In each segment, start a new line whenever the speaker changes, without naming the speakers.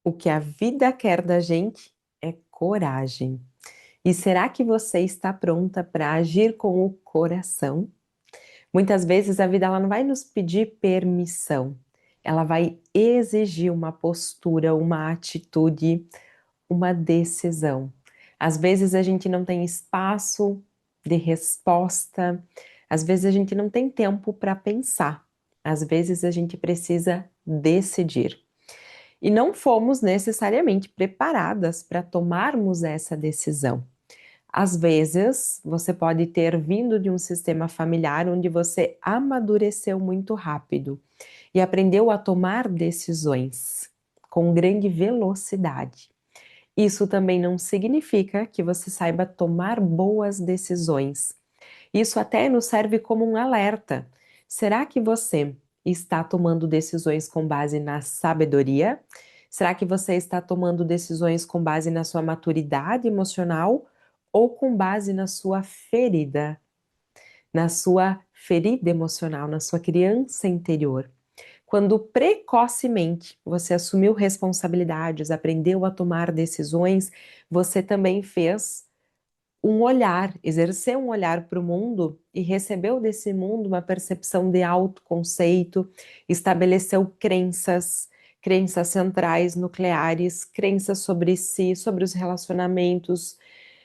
O que a vida quer da gente é coragem. E será que você está pronta para agir com o coração? Muitas vezes a vida ela não vai nos pedir permissão, ela vai exigir uma postura, uma atitude, uma decisão. Às vezes a gente não tem espaço de resposta, às vezes a gente não tem tempo para pensar, às vezes a gente precisa decidir. E não fomos necessariamente preparadas para tomarmos essa decisão. Às vezes, você pode ter vindo de um sistema familiar onde você amadureceu muito rápido e aprendeu a tomar decisões com grande velocidade. Isso também não significa que você saiba tomar boas decisões. Isso até nos serve como um alerta. Será que você está tomando decisões com base na sabedoria? Será que você está tomando decisões com base na sua maturidade emocional ou com base na sua ferida? Na sua ferida emocional, na sua criança interior? Quando precocemente você assumiu responsabilidades, aprendeu a tomar decisões, você também fez um olhar, exerceu um olhar para o mundo e recebeu desse mundo uma percepção de autoconceito, estabeleceu crenças, crenças centrais, nucleares, crenças sobre si, sobre os relacionamentos,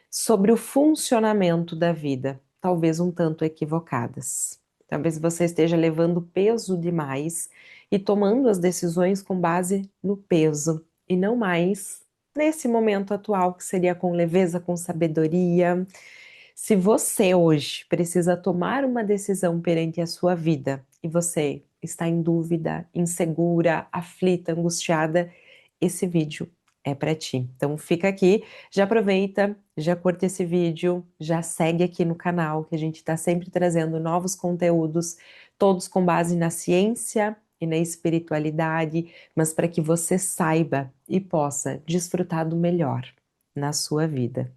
sobre o funcionamento da vida, talvez um tanto equivocadas. Talvez você esteja levando peso demais e tomando as decisões com base no peso e não mais nesse momento atual, que seria com leveza, com sabedoria. Se você hoje precisa tomar uma decisão perante a sua vida e você está em dúvida, insegura, aflita, angustiada, esse vídeo é para ti. Então fica aqui, já aproveita, já curte esse vídeo, já segue aqui no canal, que a gente está sempre trazendo novos conteúdos, todos com base na ciência e na espiritualidade, mas para que você saiba e possa desfrutar do melhor na sua vida.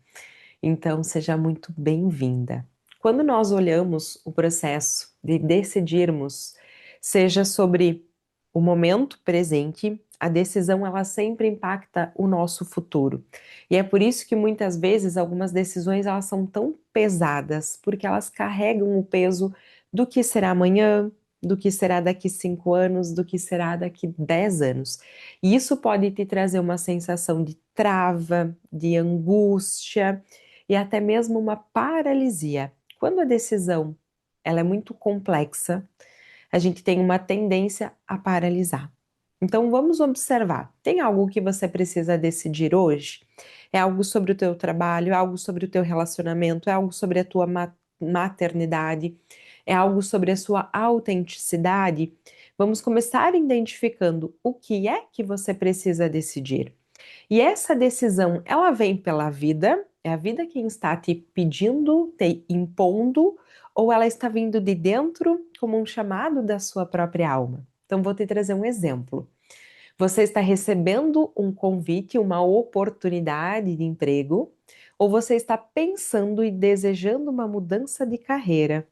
Então, seja muito bem-vinda. Quando nós olhamos o processo de decidirmos, seja sobre o momento presente, a decisão ela sempre impacta o nosso futuro. E é por isso que muitas vezes algumas decisões elas são tão pesadas, porque elas carregam o peso do que será amanhã, do que será daqui 5 anos, do que será daqui 10 anos. E isso pode te trazer uma sensação de trava, de angústia e até mesmo uma paralisia. Quando a decisão ela é muito complexa, a gente tem uma tendência a paralisar. Então vamos observar. Tem algo que você precisa decidir hoje? É algo sobre o teu trabalho, é algo sobre o teu relacionamento, é algo sobre a tua maternidade, é algo sobre a sua autenticidade? Vamos começar identificando o que é que você precisa decidir. E essa decisão, ela vem pela vida, é a vida quem está te pedindo, te impondo, ou ela está vindo de dentro como um chamado da sua própria alma? Então, vou te trazer um exemplo. Você está recebendo um convite, uma oportunidade de emprego, ou você está pensando e desejando uma mudança de carreira?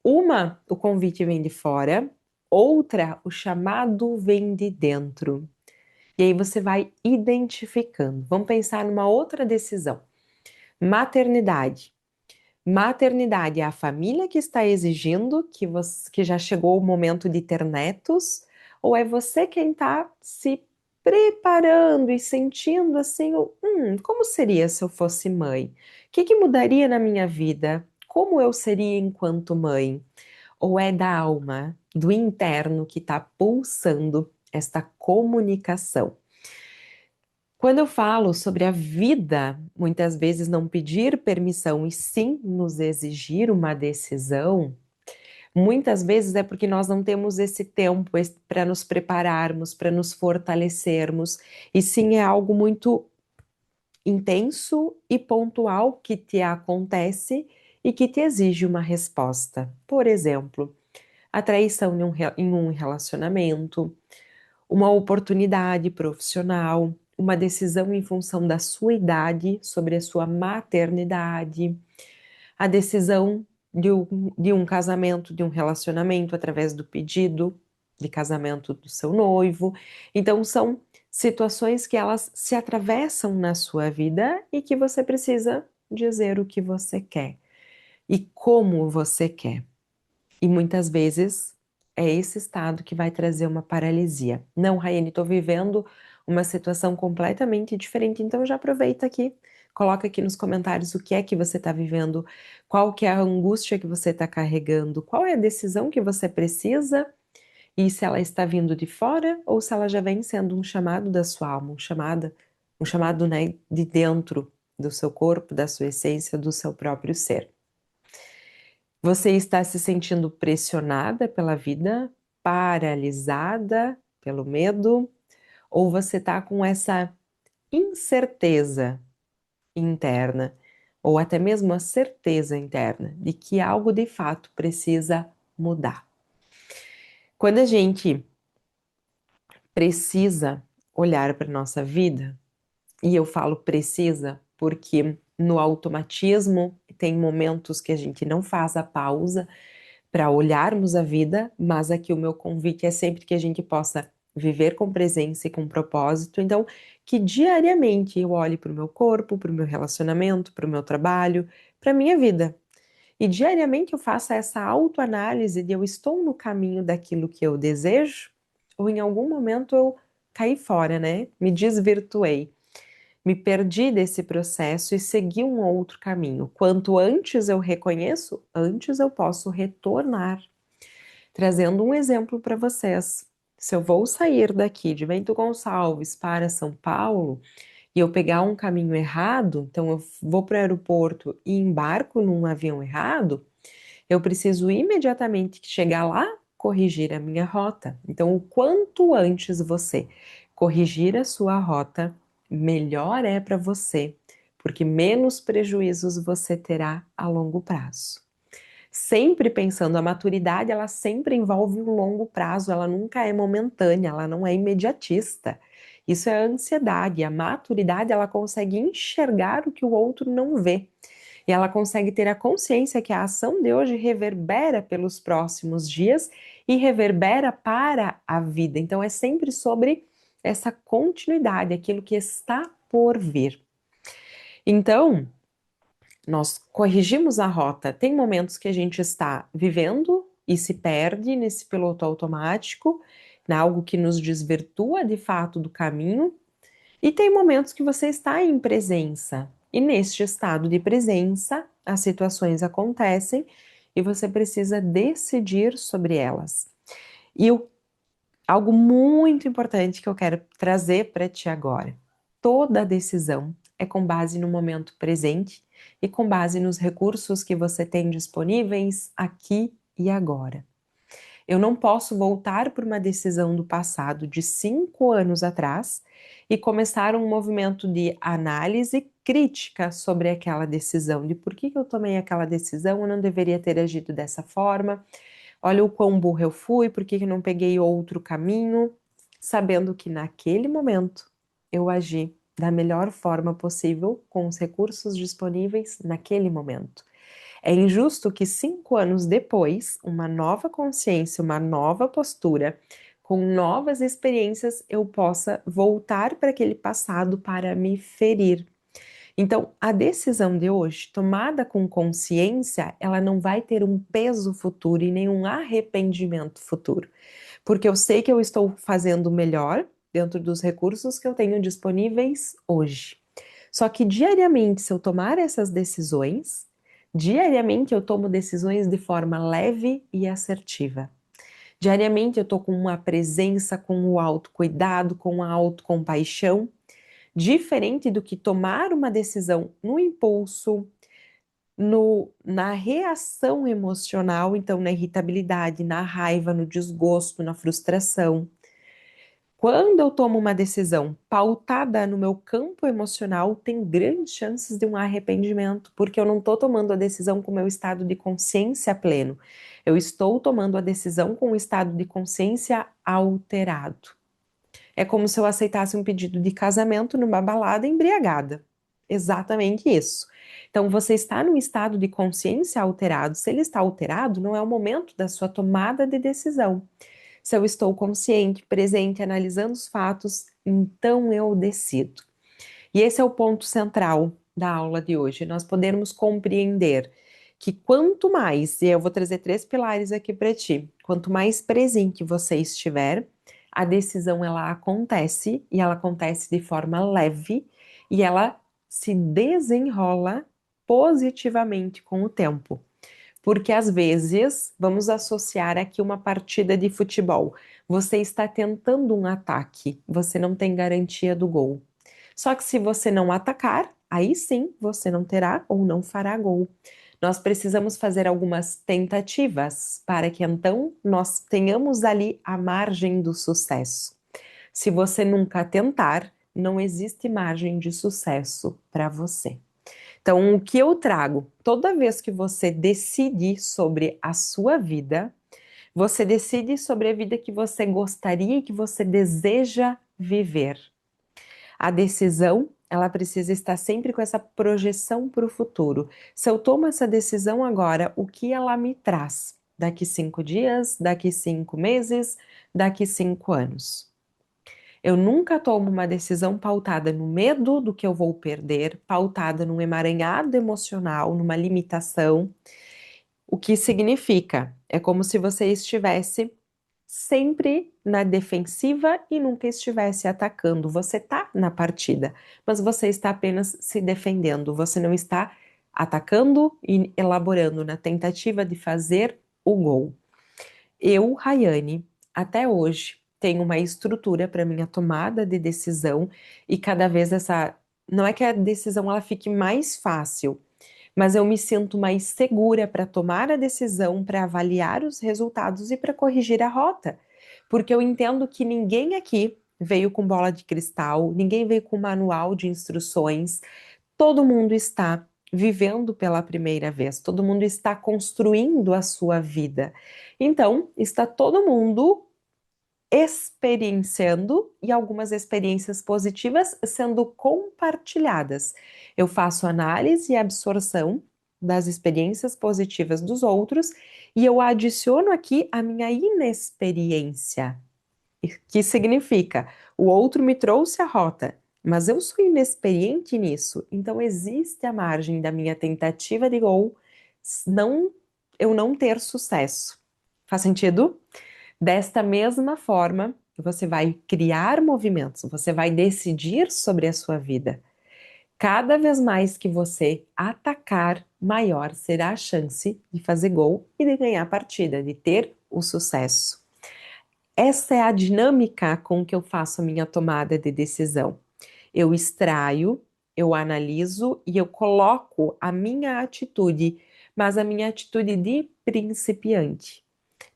Uma, o convite vem de fora, outra, o chamado vem de dentro. E aí você vai identificando. Vamos pensar numa outra decisão. Maternidade. Maternidade é a família que está exigindo que já chegou o momento de ter netos, ou é você quem está se preparando e sentindo assim, como seria se eu fosse mãe? O que mudaria na minha vida? Como eu seria enquanto mãe? Ou é da alma, do interno que está pulsando esta comunicação? Quando eu falo sobre a vida, muitas vezes não pedir permissão e sim nos exigir uma decisão, muitas vezes é porque nós não temos esse tempo para nos prepararmos, para nos fortalecermos, e sim é algo muito intenso e pontual que te acontece e que te exige uma resposta. Por exemplo, a traição em um relacionamento, uma oportunidade profissional, uma decisão em função da sua idade sobre a sua maternidade, a decisão de um casamento, de um relacionamento através do pedido de casamento do seu noivo. Então, são situações que elas se atravessam na sua vida e que você precisa dizer o que você quer e como você quer. E muitas vezes é esse estado que vai trazer uma paralisia. Não, Raiane, estou vivendo uma situação completamente diferente, então já aproveita aqui, coloca aqui nos comentários o que é que você está vivendo, qual que é a angústia que você está carregando, qual é a decisão que você precisa e se ela está vindo de fora ou se ela já vem sendo um chamado da sua alma, um chamado, né, de dentro do seu corpo, da sua essência, do seu próprio ser. Você está se sentindo pressionada pela vida, paralisada pelo medo, ou você está com essa incerteza interna, ou até mesmo a certeza interna de que algo de fato precisa mudar? Quando a gente precisa olhar para a nossa vida, e eu falo precisa porque no automatismo tem momentos que a gente não faz a pausa para olharmos a vida, mas aqui o meu convite é sempre que a gente possa viver com presença e com propósito. Então, que diariamente eu olhe para o meu corpo, para o meu relacionamento, para o meu trabalho, para a minha vida. E diariamente eu faça essa autoanálise de eu estou no caminho daquilo que eu desejo, ou em algum momento eu caí fora, né? Me desvirtuei. Me perdi desse processo e segui um outro caminho. Quanto antes eu reconheço, antes eu posso retornar. Trazendo um exemplo para vocês. Se eu vou sair daqui de Bento Gonçalves para São Paulo e eu pegar um caminho errado, então eu vou para o aeroporto e embarco num avião errado, eu preciso imediatamente chegar lá, corrigir a minha rota. Então, o quanto antes você corrigir a sua rota, melhor é para você, porque menos prejuízos você terá a longo prazo. Sempre pensando, a maturidade, ela sempre envolve um longo prazo, ela nunca é momentânea, ela não é imediatista. Isso é a ansiedade. A maturidade, ela consegue enxergar o que o outro não vê. E ela consegue ter a consciência que a ação de hoje reverbera pelos próximos dias e reverbera para a vida. Então é sempre sobre essa continuidade, aquilo que está por vir. Então, nós corrigimos a rota. Tem momentos que a gente está vivendo e se perde nesse piloto automático, em algo que nos desvirtua de fato do caminho, e tem momentos que você está em presença. E neste estado de presença, as situações acontecem e você precisa decidir sobre elas. E algo muito importante que eu quero trazer para ti agora. Toda decisão é com base no momento presente e com base nos recursos que você tem disponíveis aqui e agora. Eu não posso voltar por uma decisão do passado de 5 anos atrás e começar um movimento de análise crítica sobre aquela decisão, de por que eu tomei aquela decisão, eu não deveria ter agido dessa forma, olha o quão burro eu fui, por que eu não peguei outro caminho, sabendo que naquele momento eu agi da melhor forma possível com os recursos disponíveis naquele momento. É injusto que 5 anos depois, uma nova consciência, uma nova postura, com novas experiências, eu possa voltar para aquele passado para me ferir. Então, a decisão de hoje, tomada com consciência, ela não vai ter um peso futuro e nenhum arrependimento futuro, porque eu sei que eu estou fazendo o melhor dentro dos recursos que eu tenho disponíveis hoje. Só que diariamente, se eu tomar essas decisões, diariamente eu tomo decisões de forma leve e assertiva. Diariamente eu estou com uma presença, com o autocuidado, com a autocompaixão, diferente do que tomar uma decisão no impulso, na reação emocional, então na irritabilidade, na raiva, no desgosto, na frustração. Quando eu tomo uma decisão pautada no meu campo emocional, tem grandes chances de um arrependimento, porque eu não estou tomando a decisão com o meu estado de consciência pleno. Eu estou tomando a decisão com o estado de consciência alterado. É como se eu aceitasse um pedido de casamento numa balada embriagada. Exatamente isso. Então, você está num estado de consciência alterado. Se ele está alterado, não é o momento da sua tomada de decisão. Se eu estou consciente, presente, analisando os fatos, então eu decido. E esse é o ponto central da aula de hoje, nós podermos compreender que quanto mais, e eu vou trazer três pilares aqui para ti, quanto mais presente você estiver, a decisão ela acontece e ela acontece de forma leve e ela se desenrola positivamente com o tempo. Porque às vezes, vamos associar aqui uma partida de futebol. Você está tentando um ataque, você não tem garantia do gol. Só que se você não atacar, aí sim você não terá ou não fará gol. Nós precisamos fazer algumas tentativas para que então nós tenhamos ali a margem do sucesso. Se você nunca tentar, não existe margem de sucesso para você. Então, o que eu trago? Toda vez que você decide sobre a sua vida, você decide sobre a vida que você gostaria e que você deseja viver. A decisão, ela precisa estar sempre com essa projeção para o futuro. Se eu tomo essa decisão agora, o que ela me traz? Daqui 5 dias, daqui 5 meses, daqui 5 anos. Eu nunca tomo uma decisão pautada no medo do que eu vou perder, pautada num emaranhado emocional, numa limitação. O que significa? É como se você estivesse sempre na defensiva e nunca estivesse atacando. Você está na partida, mas você está apenas se defendendo. Você não está atacando e elaborando na tentativa de fazer o gol. Eu, Rayane, até hoje tenho uma estrutura para minha tomada de decisão e cada vez essa não é que a decisão ela fique mais fácil, mas eu me sinto mais segura para tomar a decisão, para avaliar os resultados e para corrigir a rota, porque eu entendo que ninguém aqui veio com bola de cristal, ninguém veio com manual de instruções, todo mundo está vivendo pela primeira vez, todo mundo está construindo a sua vida. Então, está todo mundo experienciando e algumas experiências positivas sendo compartilhadas. Eu faço análise e absorção das experiências positivas dos outros e eu adiciono aqui a minha inexperiência, que significa o outro me trouxe a rota, mas eu sou inexperiente nisso, então existe a margem da minha tentativa de gol não eu não ter sucesso. Faz sentido? Desta mesma forma, você vai criar movimentos, você vai decidir sobre a sua vida. Cada vez mais que você atacar, maior será a chance de fazer gol e de ganhar a partida, de ter o sucesso. Essa é a dinâmica com que eu faço a minha tomada de decisão. Eu extraio, eu analiso e eu coloco a minha atitude, mas a minha atitude de principiante.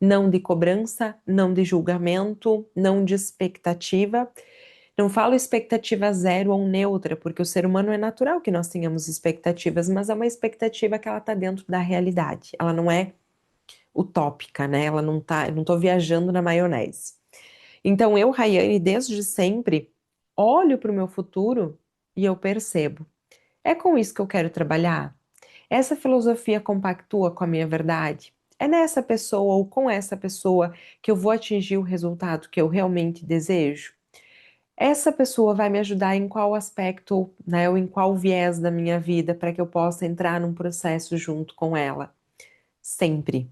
Não de cobrança, não de julgamento, não de expectativa. Não falo expectativa zero ou neutra, porque o ser humano é natural que nós tenhamos expectativas, mas é uma expectativa que ela está dentro da realidade. Ela não é utópica, né? Ela não tá, eu não estou viajando na maionese. Então eu, Rayane, desde sempre olho para o meu futuro e eu percebo. É com isso que eu quero trabalhar? Essa filosofia compactua com a minha verdade? É nessa pessoa ou com essa pessoa que eu vou atingir o resultado que eu realmente desejo? Essa pessoa vai me ajudar em qual aspecto, né, ou em qual viés da minha vida para que eu possa entrar num processo junto com ela? Sempre,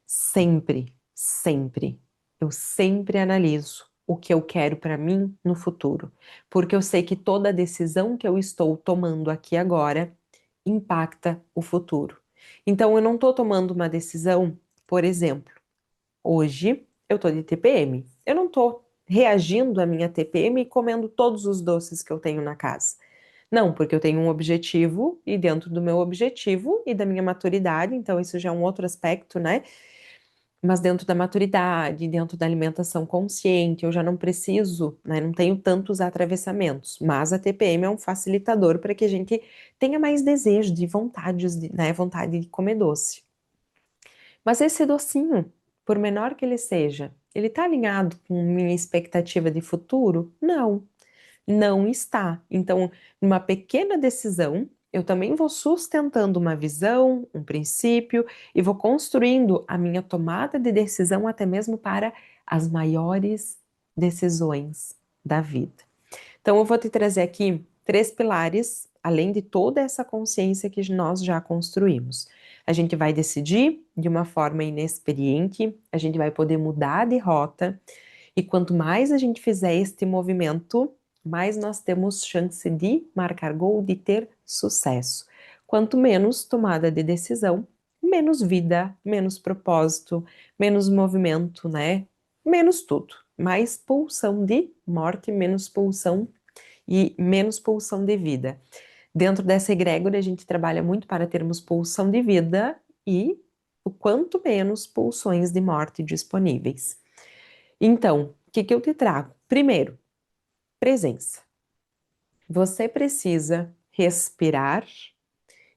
sempre, sempre. Eu sempre analiso o que eu quero para mim no futuro, porque eu sei que toda decisão que eu estou tomando aqui agora impacta o futuro. Então, eu não estou tomando uma decisão, por exemplo, hoje eu estou de TPM. Eu não estou reagindo à minha TPM e comendo todos os doces que eu tenho na casa. Não, porque eu tenho um objetivo e dentro do meu objetivo e da minha maturidade, então isso já é um outro aspecto, né? Mas dentro da maturidade, dentro da alimentação consciente, eu já não preciso, né? Não tenho tantos atravessamentos. Mas a TPM é um facilitador para que a gente tenha mais desejo de vontades, né? Vontade de comer doce. Mas esse docinho, por menor que ele seja, ele está alinhado com minha expectativa de futuro? Não, não está. Então, numa pequena decisão, eu também vou sustentando uma visão, um princípio e vou construindo a minha tomada de decisão até mesmo para as maiores decisões da vida. Então, eu vou te trazer aqui 3 pilares, além de toda essa consciência que nós já construímos. A gente vai decidir de uma forma inexperiente, a gente vai poder mudar de rota, e quanto mais a gente fizer este movimento, mais nós temos chance de marcar gol, de ter sucesso. Quanto menos tomada de decisão, menos vida, menos propósito, menos movimento, né? Menos tudo. Mais pulsão de morte, menos pulsão e menos pulsão de vida. Dentro dessa egrégora, a gente trabalha muito para termos pulsão de vida e o quanto menos pulsões de morte disponíveis. Então, o que que eu te trago? Primeiro, presença. Você precisa respirar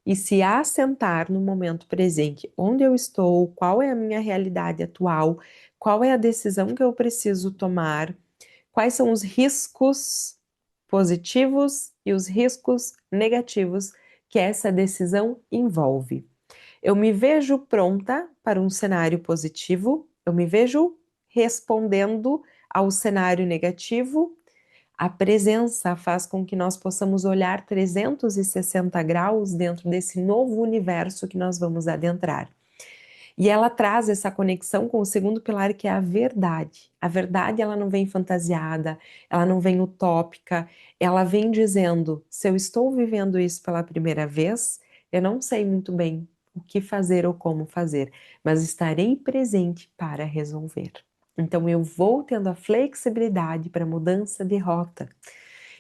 e se assentar no momento presente. Onde eu estou? Qual é a minha realidade atual? Qual é a decisão que eu preciso tomar? Quais são os riscos positivos e os riscos negativos que essa decisão envolve? Eu me vejo pronta para um cenário positivo, eu me vejo respondendo ao cenário negativo. A presença faz com que nós possamos olhar 360 graus dentro desse novo universo que nós vamos adentrar. E ela traz essa conexão com o segundo pilar, que é a verdade. A verdade, ela não vem fantasiada, ela não vem utópica, ela vem dizendo: se eu estou vivendo isso pela primeira vez, eu não sei muito bem o que fazer ou como fazer, mas estarei presente para resolver. Então, eu vou tendo a flexibilidade para mudança de rota.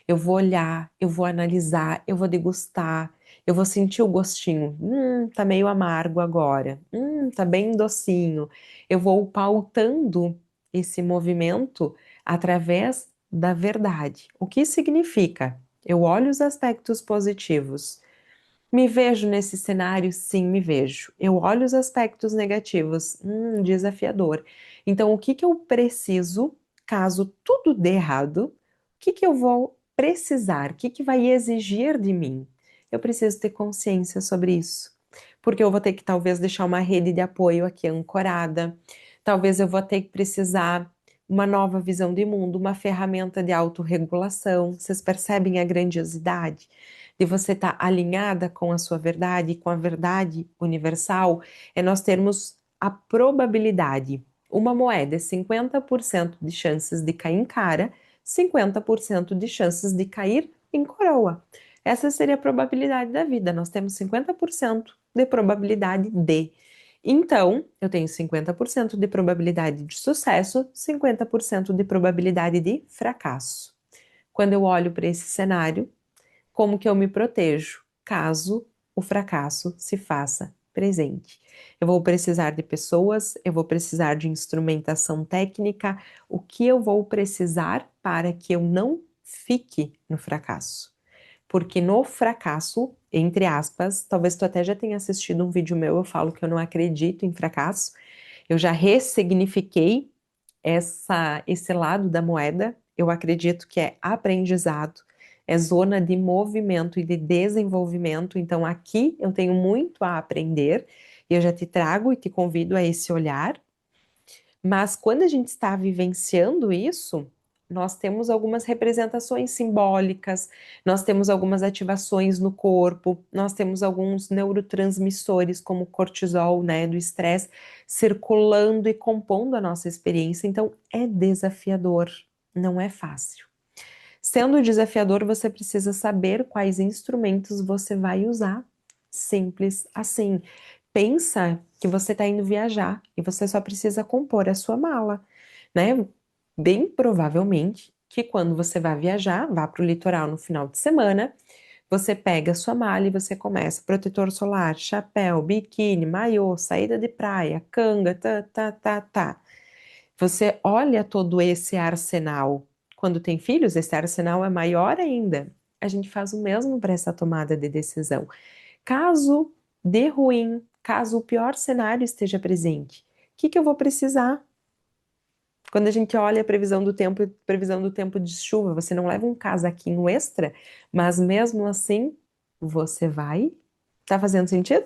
Eu vou olhar, eu vou analisar, eu vou degustar, eu vou sentir o gostinho. Tá meio amargo agora. Tá bem docinho. Eu vou pautando esse movimento através da verdade. O que significa? Eu olho os aspectos positivos. Me vejo nesse cenário? Sim, me vejo. Eu olho os aspectos negativos. Desafiador. Então, o que que eu preciso, caso tudo dê errado? O que que eu vou precisar? O que que vai exigir de mim? Eu preciso ter consciência sobre isso. Porque eu vou ter que talvez deixar uma rede de apoio aqui ancorada. Talvez eu vou ter que precisar uma nova visão de mundo, uma ferramenta de autorregulação. Vocês percebem a grandiosidade de você estar alinhada com a sua verdade, com a verdade universal? É nós termos a probabilidade. Uma moeda é 50% de chances de cair em cara, 50% de chances de cair em coroa. Essa seria a probabilidade da vida. Nós temos 50% de probabilidade de. Então, eu tenho 50% de probabilidade de sucesso, 50% de probabilidade de fracasso. Quando eu olho para esse cenário, como que eu me protejo caso o fracasso se faça presente? Eu vou precisar de pessoas, eu vou precisar de instrumentação técnica, o que eu vou precisar para que eu não fique no fracasso? Porque no fracasso, entre aspas, talvez tu até já tenha assistido um vídeo meu, eu falo que eu não acredito em fracasso. Eu já ressignifiquei esse lado da moeda. Eu acredito que é aprendizado, é zona de movimento e de desenvolvimento. Então aqui eu tenho muito a aprender e eu já te trago e te convido a esse olhar. Mas quando a gente está vivenciando isso, nós temos algumas representações simbólicas, nós temos algumas ativações no corpo, nós temos alguns neurotransmissores, como o cortisol, né, do estresse, circulando e compondo a nossa experiência. Então, é desafiador, não é fácil. Sendo desafiador, você precisa saber quais instrumentos você vai usar. Simples assim. Pensa que você está indo viajar e você só precisa compor a sua mala, né? Bem provavelmente que quando você vai viajar, vá para o litoral no final de semana, você pega a sua mala e você começa protetor solar, chapéu, biquíni, maiô, saída de praia, canga, tá, tá, tá, tá. Você olha todo esse arsenal. Quando tem filhos, esse arsenal é maior ainda. A gente faz o mesmo para essa tomada de decisão. Caso dê ruim, caso o pior cenário esteja presente, o que que eu vou precisar? Quando a gente olha a previsão do tempo de chuva, você não leva um casaquinho extra, mas mesmo assim, você vai. Tá fazendo sentido?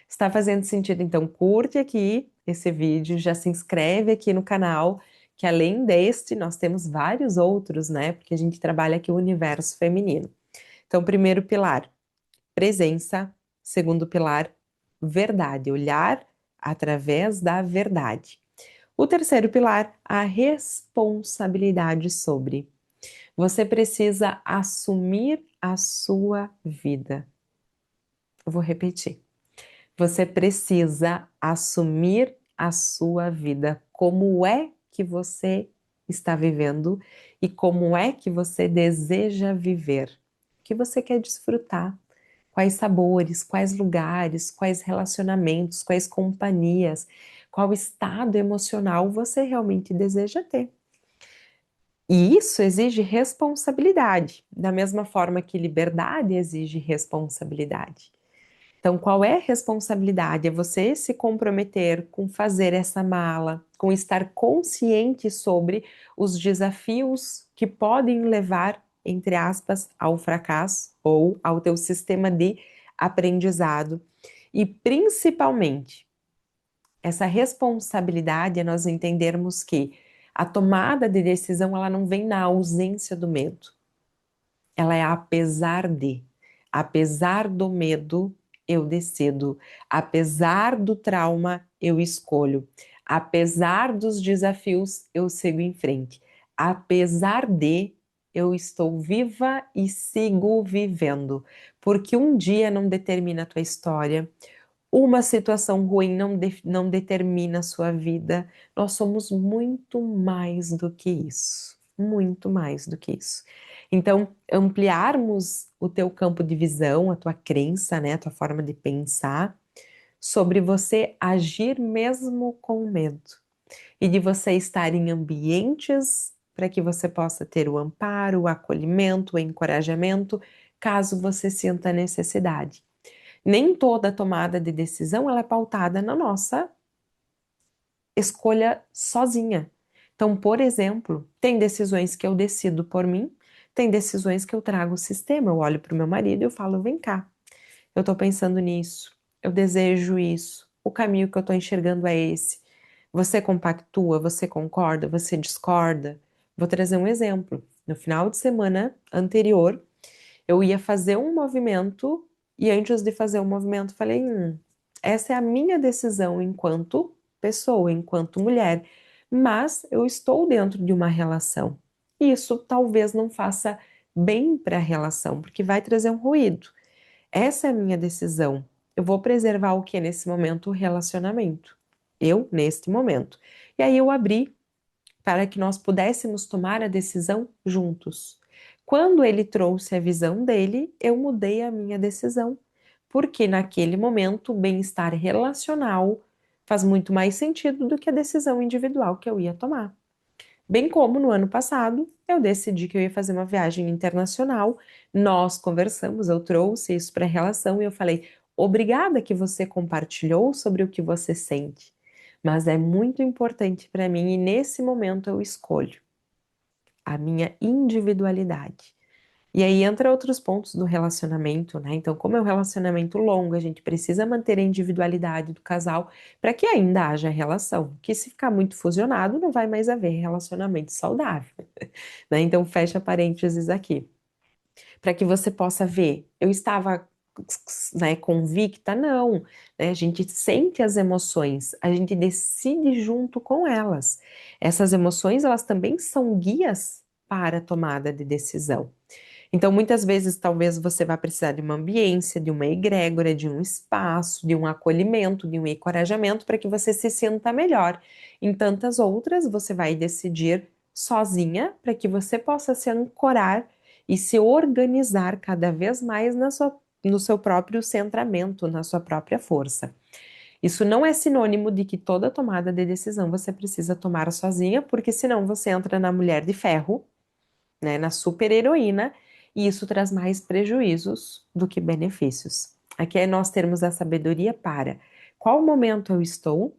Está fazendo sentido, então curte aqui esse vídeo, já se inscreve aqui no canal, que além deste, nós temos vários outros, né? Porque a gente trabalha aqui o universo feminino. Então, primeiro pilar, presença. Segundo pilar, verdade, olhar através da verdade. O terceiro pilar, a responsabilidade sobre. Você precisa assumir a sua vida. Eu vou repetir. Você precisa assumir a sua vida. Como é que você está vivendo e como é que você deseja viver? O que você quer desfrutar? Quais sabores, quais lugares, quais relacionamentos, quais companhias, qual estado emocional você realmente deseja ter? E isso exige responsabilidade, da mesma forma que liberdade exige responsabilidade. Então, qual é a responsabilidade? É você se comprometer com fazer essa mala, com estar consciente sobre os desafios que podem levar, entre aspas, ao fracasso ou ao teu sistema de aprendizado. E principalmente, essa responsabilidade é nós entendermos que a tomada de decisão ela não vem na ausência do medo. Ela é apesar do medo, eu decido, apesar do trauma, eu escolho, apesar dos desafios, eu sigo em frente, apesar de, eu estou viva e sigo vivendo, porque um dia não determina a tua história, uma situação ruim não determina a sua vida, nós somos muito mais do que isso, muito mais do que isso. Então, ampliarmos o teu campo de visão, a tua crença, né, a tua forma de pensar, sobre você agir mesmo com medo e de você estar em ambientes para que você possa ter o amparo, o acolhimento, o encorajamento, caso você sinta necessidade. Nem toda tomada de decisão ela é pautada na nossa escolha sozinha. Então, por exemplo, tem decisões que eu decido por mim, tem decisões que eu trago o sistema. Eu olho para o meu marido e eu falo: vem cá, eu estou pensando nisso, eu desejo isso, o caminho que eu estou enxergando é esse. Você compactua, você concorda, você discorda? Vou trazer um exemplo. No final de semana anterior, eu ia fazer um movimento e antes de fazer o movimento, falei: essa é a minha decisão enquanto pessoa, enquanto mulher, mas eu estou dentro de uma relação. E isso talvez não faça bem para a relação, porque vai trazer um ruído. Essa é a minha decisão. Eu vou preservar o que nesse momento? O relacionamento. Eu, neste momento. E aí eu abri para que nós pudéssemos tomar a decisão juntos. Quando ele trouxe a visão dele, eu mudei a minha decisão, porque naquele momento o bem-estar relacional faz muito mais sentido do que a decisão individual que eu ia tomar. Bem como no ano passado, eu decidi que eu ia fazer uma viagem internacional, nós conversamos, eu trouxe isso para a relação e eu falei: obrigada que você compartilhou sobre o que você sente, mas é muito importante para mim e nesse momento eu escolho a minha individualidade. E aí entra outros pontos do relacionamento, né? Então, como é um relacionamento longo, a gente precisa manter a individualidade do casal para que ainda haja relação. Que se ficar muito fusionado, não vai mais haver relacionamento saudável, né? Então, fecha parênteses aqui. Para que você possa ver, eu estava, né, convicta? Não, né? A gente sente as emoções, a gente decide junto com elas. Essas emoções, elas também são guias para a tomada de decisão. Então, muitas vezes, talvez você vá precisar de uma ambiência, de uma egrégora, de um espaço, de um acolhimento, de um encorajamento para que você se sinta melhor. Em tantas outras, você vai decidir sozinha para que você possa se ancorar e se organizar cada vez mais no seu próprio centramento, na sua própria força. Isso não é sinônimo de que toda tomada de decisão você precisa tomar sozinha, porque senão você entra na mulher de ferro, né, na super-heroína, e isso traz mais prejuízos do que benefícios. Aqui é nós termos a sabedoria para qual momento eu estou,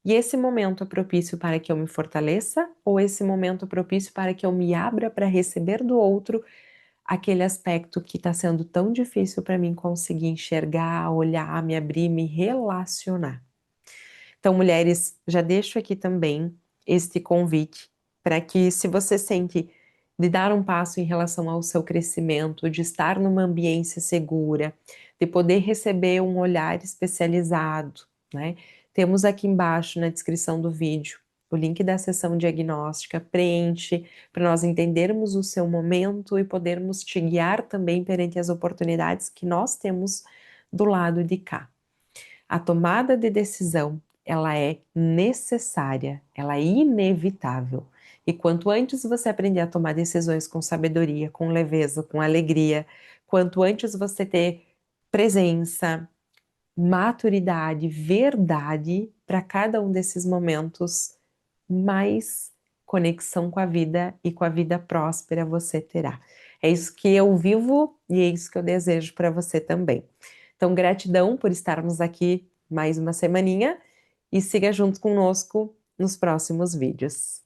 e esse momento é propício para que eu me fortaleça, ou esse momento é propício para que eu me abra para receber do outro aquele aspecto que está sendo tão difícil para mim conseguir enxergar, olhar, me abrir, me relacionar. Então, mulheres, já deixo aqui também este convite para que, se você sente de dar um passo em relação ao seu crescimento, de estar numa ambiência segura, de poder receber um olhar especializado, né? Temos aqui embaixo na descrição do vídeo o link da sessão diagnóstica, preenche para nós entendermos o seu momento e podermos te guiar também perante as oportunidades que nós temos do lado de cá. A tomada de decisão, ela é necessária, ela é inevitável. E quanto antes você aprender a tomar decisões com sabedoria, com leveza, com alegria, quanto antes você ter presença, maturidade, verdade para cada um desses momentos, mais conexão com a vida e com a vida próspera você terá. É isso que eu vivo e é isso que eu desejo para você também. Então, gratidão por estarmos aqui mais uma semaninha e siga junto conosco nos próximos vídeos.